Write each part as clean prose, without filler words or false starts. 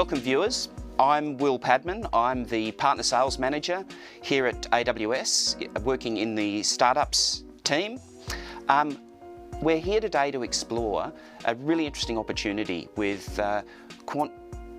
Welcome viewers, I'm Will Padman. I'm the Partner Sales Manager here at AWS, working in the Startups team. We're here today to explore a really interesting opportunity with Quant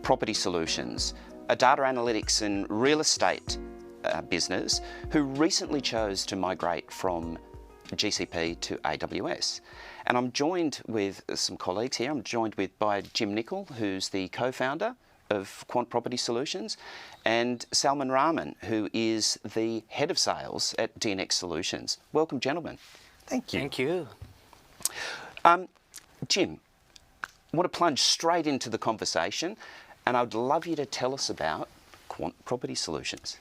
Property Solutions, a data analytics and real estate business who recently chose to migrate from GCP to AWS. And I'm joined with some colleagues here. I'm joined by Jim Nicol, who's the co-founder of Quant Property Solutions, and Salman Rahman, who is the head of sales at DNX Solutions. Welcome, gentlemen. Thank you. Thank you. Jim, I want to plunge straight into the conversation, and I'd love you to tell us about Quant Property Solutions.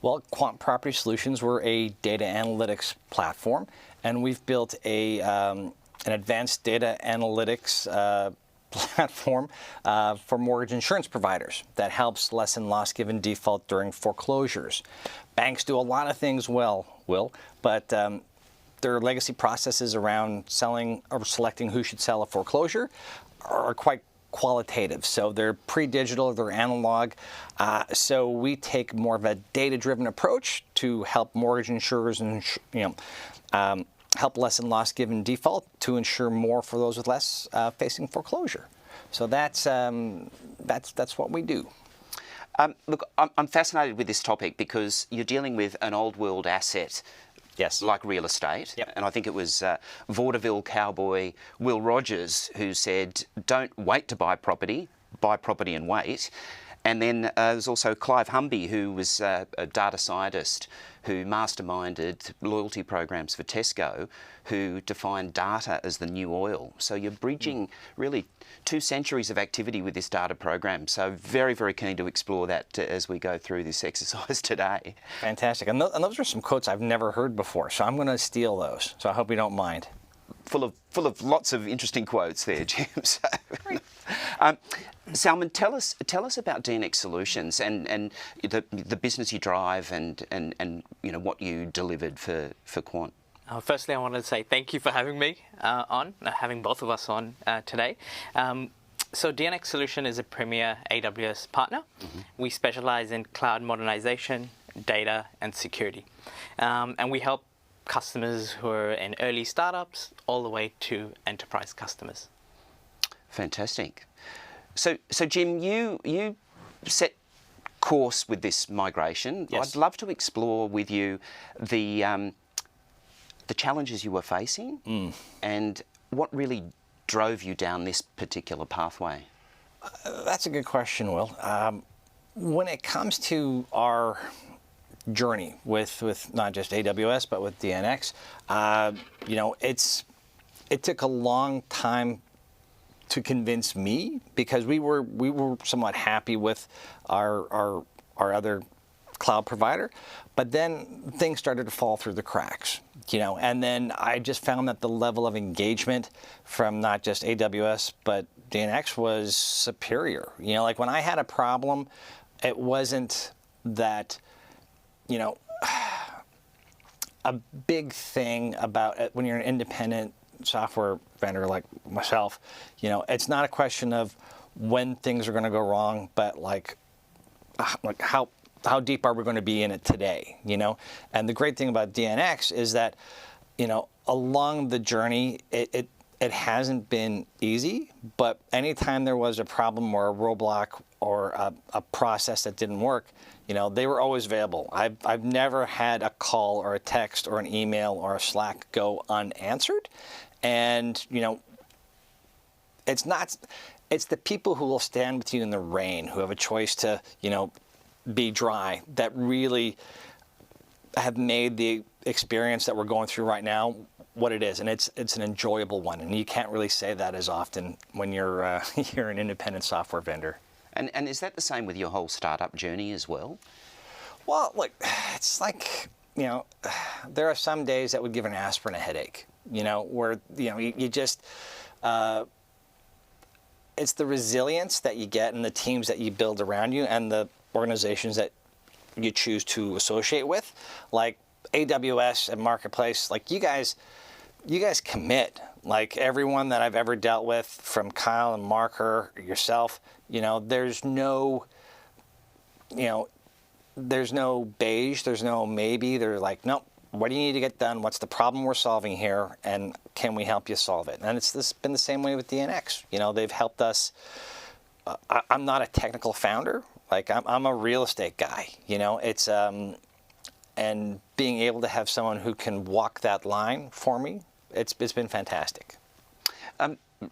Well, Quant Property Solutions, we're a data analytics platform, and we've built an advanced data analytics platform for mortgage insurance providers that helps lessen loss given default during foreclosures. Banks do a lot of things well, Will, but their legacy processes around selling or selecting who should sell a foreclosure are quite qualitative. So they're pre-digital, they're analog. So we take more of a data-driven approach to help mortgage insurers and help lessen loss given default to ensure more for those with less facing foreclosure. So that's what we do. Look, I'm fascinated with this topic because you're dealing with an old world asset. Yes. Like real estate. Yep. And I think it was vaudeville cowboy Will Rogers who said, don't wait to buy property and wait. And then there's also Clive Humby, who was a data scientist who masterminded loyalty programs for Tesco, who defined data as the new oil. So you're bridging really 2 centuries of activity with this data program. So very, very keen to explore that as we go through this exercise today. Fantastic. And those are some quotes I've never heard before, so I'm going to steal those. So I hope you don't mind. Full of lots of interesting quotes there, Jim. So, Salman, tell us about DNX Solutions and the business you drive and what you delivered for Quant. Firstly, I wanted to say thank you for having me having both of us on today. So DNX Solution is a premier AWS partner. Mm-hmm. We specialize in cloud modernization, data, and security. And we help customers who are in early startups all the way to enterprise customers. Fantastic. So Jim, you set course with this migration. Yes. I'd love to explore with you the challenges you were facing and what really drove you down this particular pathway. That's a good question, Will. When it comes to our journey with not just AWS but with DNX, it took a long time to convince me because we were somewhat happy with our other cloud provider, but then things started to fall through the cracks, and then I just found that the level of engagement from not just AWS but DNX was superior. Like when I had a problem, it wasn't that a big thing about it when you're an independent software vendor like myself, it's not a question of when things are going to go wrong, but like how deep are we going to be in it today, And the great thing about DNX is that, along the journey, it hasn't been easy, but anytime there was a problem or a roadblock or a process that didn't work, they were always available. I've never had a call or a text or an email or a Slack go unanswered. And, it's the people who will stand with you in the rain, who have a choice to, be dry, that really have made the experience that we're going through right now what it is. And it's an enjoyable one. And you can't really say that as often when you're you're an independent software vendor. And is that the same with your whole startup journey as well? Well, look, it's like, there are some days that would give an aspirin a headache, where, you just, it's the resilience that you get and the teams that you build around you and the organizations that you choose to associate with, like AWS and Marketplace. Like you guys commit Like everyone that I've ever dealt with, from Kyle and Marker, yourself, there's no, there's no beige, there's no maybe. They're like, nope, what do you need to get done? What's the problem we're solving here? And can we help you solve it? And it's been the same way with DNX. They've helped us. I'm not a technical founder. Like I'm a real estate guy. It's and being able to have someone who can walk that line for me, it's been fantastic.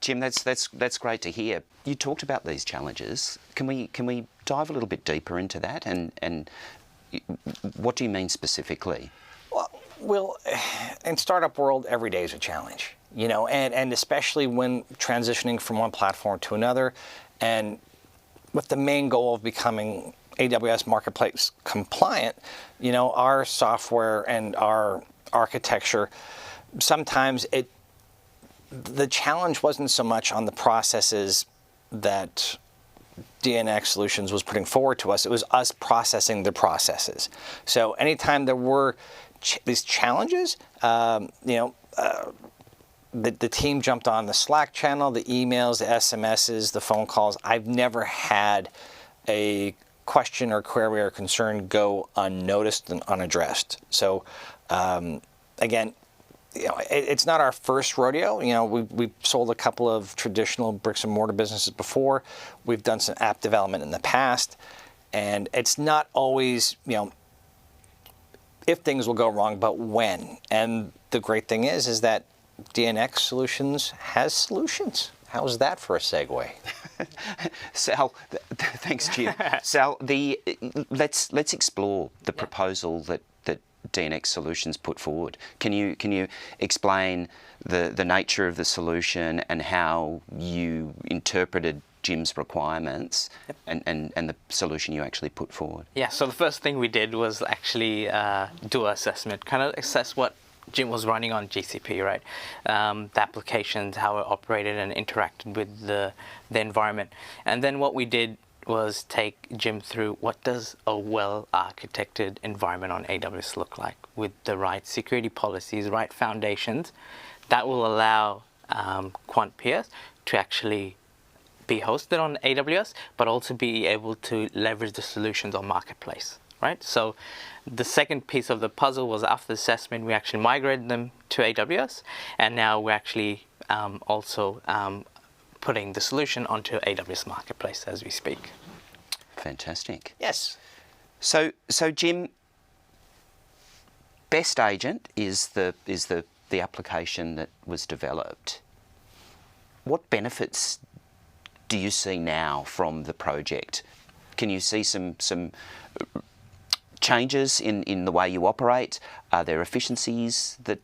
Jim, that's great to hear. You talked about these challenges. Can we dive a little bit deeper into that? And what do you mean specifically? Well, in startup world, every day is a challenge, and especially when transitioning from one platform to another, and with the main goal of becoming AWS Marketplace compliant, our software and our architecture, sometimes the challenge wasn't so much on the processes that DNX Solutions was putting forward to us. It was us processing the processes. So anytime there were these challenges, the team jumped on the Slack channel, the emails, the SMSs, the phone calls. I've never had a question or query or concern go unnoticed and unaddressed. So again, it's not our first rodeo. We've sold a couple of traditional bricks and mortar businesses before. We've done some app development in the past, and it's not always, if things will go wrong, but when. And the great thing is that DNX Solutions has solutions. How's that for a segue? Sal, thanks, Jim. Sal, let's explore the proposal that DNX Solutions put forward. Can you explain the nature of the solution and how you interpreted Jim's requirements and the solution you actually put forward? Yeah, so the first thing we did was actually do an assessment, kind of assess what Jim was running on GCP, right? The applications, how it operated and interacted with the environment. And then what we did was take Jim through what does a well-architected environment on AWS look like, with the right security policies, right foundations that will allow QuantPS to actually be hosted on AWS, but also be able to leverage the solutions on Marketplace, right? So the second piece of the puzzle was, after the assessment, we actually migrated them to AWS, and now we're actually also putting the solution onto AWS Marketplace as we speak. Fantastic. Yes. So Jim, BestAgent is the application that was developed. What benefits do you see now from the project? Can you see some changes in the way you operate? Are there efficiencies that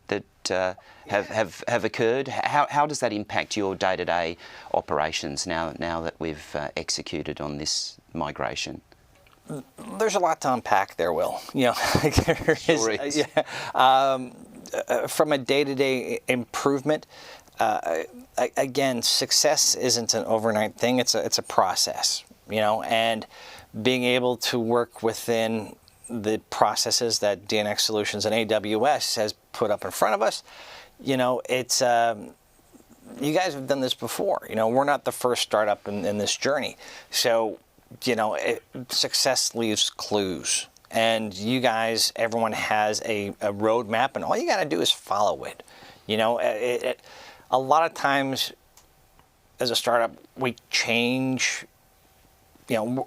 have occurred? How does that impact your day-to-day operations now that we've executed on this migration? There's a lot to unpack there, Will. There Sure is. From a day-to-day improvement, again, success isn't an overnight thing. It's a process, and being able to work within the processes that DNX Solutions and AWS has put up in front of us, it's you guys have done this before. We're not the first startup in this journey. So, success leaves clues. And you guys, everyone has a roadmap, and all you got to do is follow it. A lot of times as a startup, we change, we kind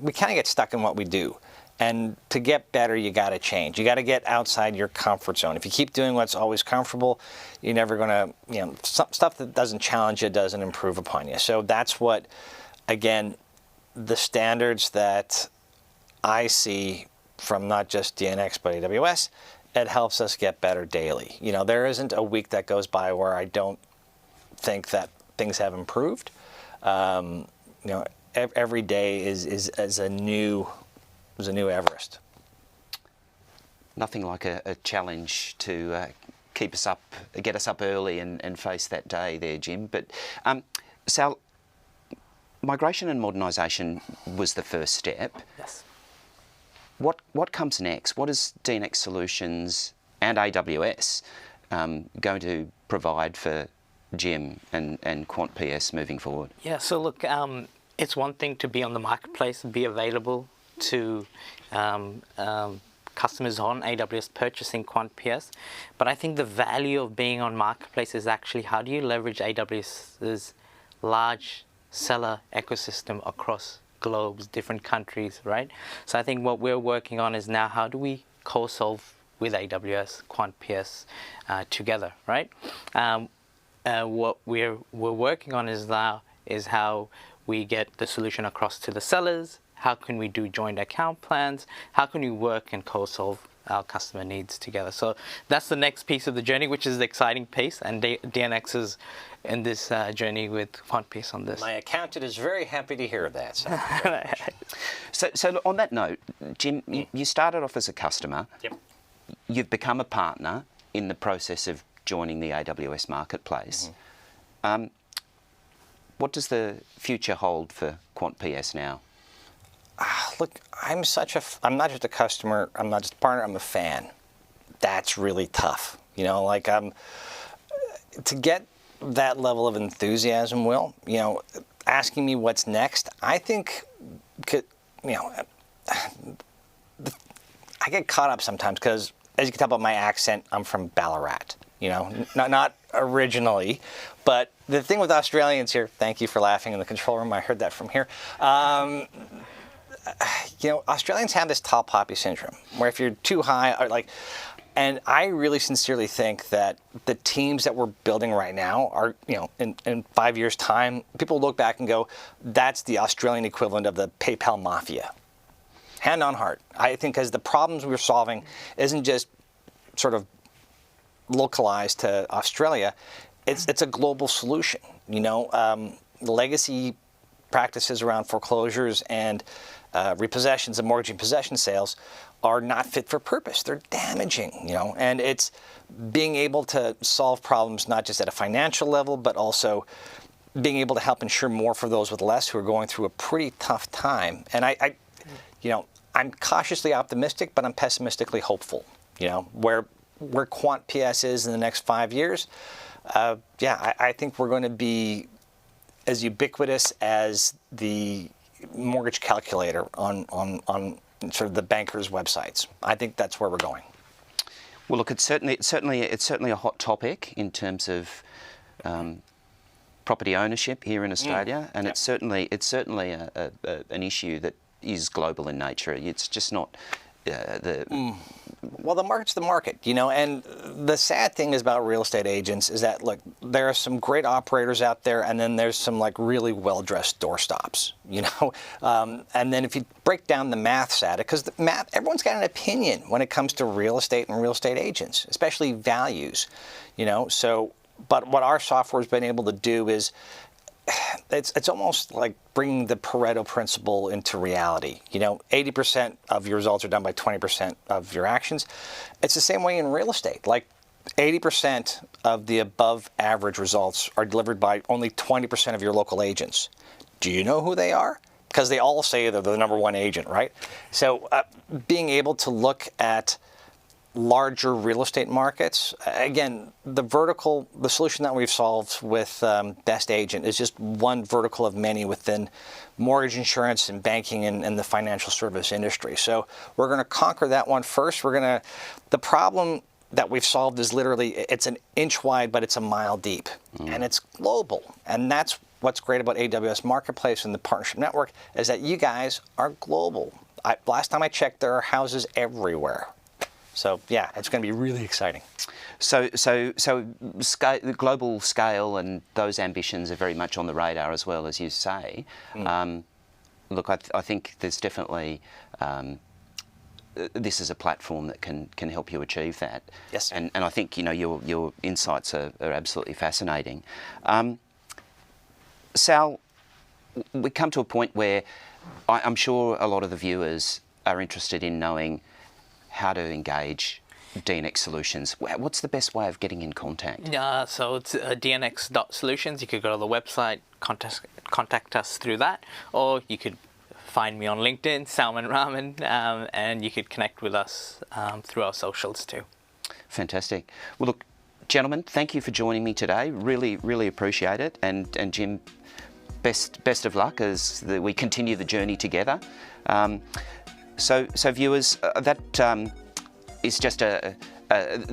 of get stuck in what we do. And to get better, you got to change. You got to get outside your comfort zone. If you keep doing what's always comfortable, you're never going to, stuff that doesn't challenge you doesn't improve upon you. So that's what, again, the standards that I see from not just DNX but AWS, it helps us get better daily. There isn't a week that goes by where I don't think that things have improved. Every day is a new Everest. Nothing like a challenge to keep us up, get us up early and face that day there, Jim. But Sal, migration and modernisation was the first step. Yes. What comes next? What does DNX Solutions and AWS going to provide for Jim and QuantPS moving forward? Yeah, so look, it's one thing to be on the marketplace and be available to customers on AWS purchasing QuantPS, but I think the value of being on marketplace is actually how do you leverage AWS's large seller ecosystem across globes, different countries, right? So I think what we're working on is now how do we co-solve with AWS QuantPS together, right? What we're working on is how we get the solution across to the sellers. How can we do joint account plans? How can we work and co-solve our customer needs together? So that's the next piece of the journey, which is the exciting piece, and DNX is in this journey with QuantPS on this. My accountant is very happy to hear that. So on that note, Jim, you started off as a customer. Yep. You've become a partner in the process of joining the AWS Marketplace. What does the future hold for QuantPS now? Look, I'm not just a customer, I'm not just a partner, I'm a fan. That's really tough. You know, like to get that level of enthusiasm, Will, you know, asking me what's next, I think, you know, I get caught up sometimes because, as you can tell by my accent, I'm from Ballarat. You know, not originally, but the thing with Australians here, thank you for laughing in the control room, I heard that from here. You know, Australians have this tall poppy syndrome, where if you're too high, or like, and I really sincerely think that the teams that we're building right now are, you know, in 5 years' time, people look back and go, that's the Australian equivalent of the PayPal mafia. Hand on heart. I think because the problems we're solving isn't just sort of localized to Australia, it's a global solution. You know, legacy practices around foreclosures and repossessions and mortgage and possession sales are not fit for purpose. They're damaging, you know, and it's being able to solve problems not just at a financial level, but also being able to help insure more for those with less who are going through a pretty tough time. And you know, I'm cautiously optimistic, but I'm pessimistically hopeful, you know, where QuantPS is in the next 5 years. Yeah, I think we're going to be as ubiquitous as the mortgage calculator on sort of the bankers' websites. I think that's where we're going. Well, look, it's certainly a hot topic in terms of property ownership here in Australia, and it's certainly an issue that is global in nature. It's just not Well, the market's the market, you know, and the sad thing is about real estate agents is that, look, there are some great operators out there, and then there's some like really well-dressed doorstops, you know, and then if you break down the maths at it, because the math, everyone's got an opinion when it comes to real estate and real estate agents, especially values, you know, so, but what our software's been able to do is it's almost like bringing the Pareto principle into reality. You know, 80% of your results are done by 20% of your actions. It's the same way in real estate. Like 80% of the above average results are delivered by only 20% of your local agents. Do you know who they are? Because they all say they're the number one agent, right? So being able to look at larger real estate markets. Again, the solution that we've solved with BestAgent is just one vertical of many within mortgage insurance and banking and the financial service industry. So we're going to conquer that one first. The problem that we've solved is literally, it's an inch wide, but it's a mile deep, and it's global. And that's what's great about AWS Marketplace and the partnership network is that you guys are global. Last time I checked, there are houses everywhere. So yeah, it's going to be really exciting. So the global scale and those ambitions are very much on the radar as well, as you say. Look, I think there's definitely this is a platform that can help you achieve that. Yes. And I think, you know, your insights are absolutely fascinating. Sal, we come to a point where I'm sure a lot of the viewers are interested in knowing how to engage DNX Solutions. What's the best way of getting in contact? So it's DNX.Solutions. You could go to the website, contact us through that, or you could find me on LinkedIn, Salman Rahman, and you could connect with us through our socials too. Fantastic. Well, look, Gentlemen, thank you for joining me today. Really appreciate it. And Jim, best of luck as we continue the journey together. So viewers, that is just the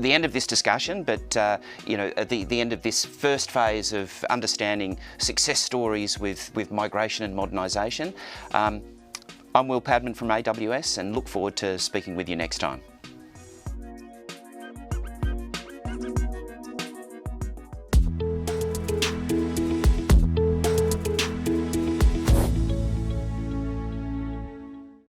end of this discussion, but the end of this first phase of understanding success stories with migration and modernisation. I'm Will Padman from AWS, and look forward to speaking with you next time.